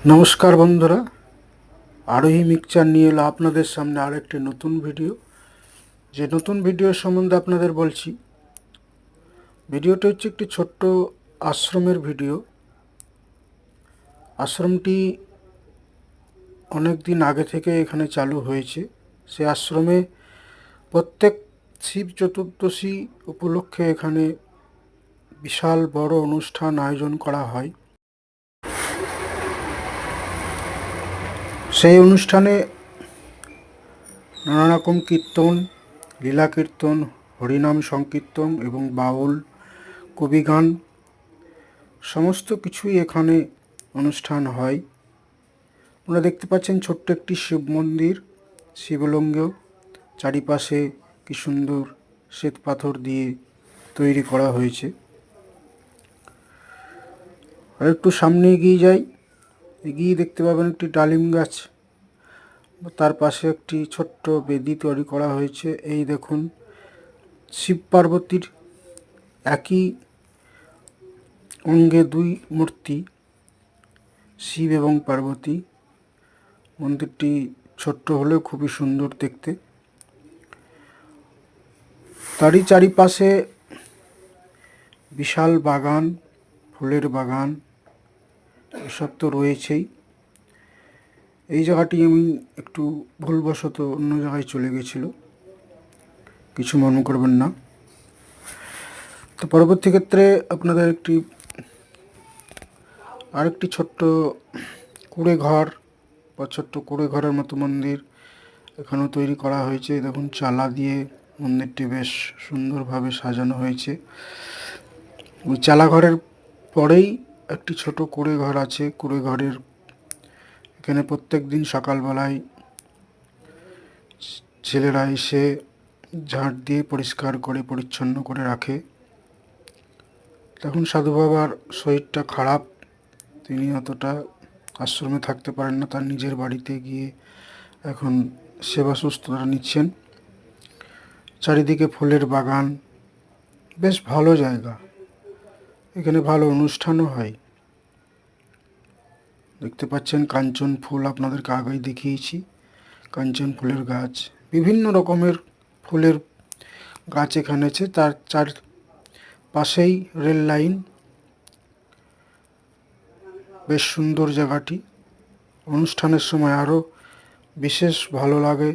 নমস্কার বন্ধুরা, আরোহী মিক্সচার নিয়ে এলো আপনাদের সামনে আরেকটি নতুন ভিডিও। যে নতুন ভিডিও সম্বন্ধে আপনাদের বলছি, ভিডিওটা হচ্ছে একটি ছোট্ট আশ্রমের ভিডিও। আশ্রমটি অনেক দিন আগে থেকে এখানে চালু হয়েছে। সে আশ্রমে প্রত্যেক শিব চতুর্দশী উপলক্ষে এখানে বিশাল বড় অনুষ্ঠান আয়োজন করা হয়। সেই অনুষ্ঠানে নানা রকম কীর্তন, লীলা কীর্তন, হরিনাম সংকীর্তন এবং বাউল কবিগান সমস্ত কিছুই এখানে অনুষ্ঠান হয়। আপনারা দেখতে পাচ্ছেন ছোট্ট একটি শিব মন্দির, শিবলিঙ্গ, চারিপাশে কি সুন্দর শ্বেত পাথর দিয়ে তৈরি করা হয়েছে। আর একটু সামনে এগিয়ে যাই, এগিয়ে দেখতে পাবেন একটি ডালিম গাছ, তার পাশে একটি ছোট্ট বেদি তৈরি করা হয়েছে। এই দেখুন, শিব পার্বতীর একই অঙ্গে দুই মূর্তি, শিব এবং পার্বতী। মন্দিরটি ছোট্ট হলেও খুবই সুন্দর দেখতে। তারই চারিপাশে বিশাল বাগান, ফুলের বাগান, এসব তো রয়েছেই। এই জায়গাটি আমি একটু ভুলবশত অন্য জায়গায় চলে গেছিল, কিছু মনে করবেন না। তো পরবর্তী ক্ষেত্রে আপনাদের আরেকটি ছোট্ট কুঁড়ে ঘর বা ছোট্ট কুঁড়ে ঘরের মতো মন্দির এখানেও তৈরি করা হয়েছে। দেখুন, চালা দিয়ে মন্দিরটি বেশ সুন্দরভাবে সাজানো হয়েছে। ওই চালা ঘরের পরেই একটি ছোট কুঁড়ে ঘর আছে। কুঁড়ে ঘরের এখানে প্রত্যেক দিন সকালবেলায় ছেলেরা এসে ঝাঁট দিয়ে পরিষ্কার করে পরিচ্ছন্ন করে রাখে। তখন সাধু বাবার শরীরটা খারাপ, তিনি অতটা আশ্রমে থাকতে পারেন না, তার নিজের বাড়িতে গিয়ে এখন সেবা সুস্থতা নিচ্ছেন। চারিদিকে ফুলের বাগান, বেশ ভালো জায়গা, এখানে ভালো অনুষ্ঠানও হয়। দেখতে পাচ্ছেন কাঞ্চন ফুল, আপনাদেরকে আগেই দেখিয়েছি। কাঞ্চন ফুলের গাছ, বিভিন্ন রকমের ফুলের গাছ এখানে আছে। তার চার পাশেই রেল লাইন, বেশ সুন্দর জায়গাটি। অনুষ্ঠানের সময় আরও বিশেষ ভালো লাগে।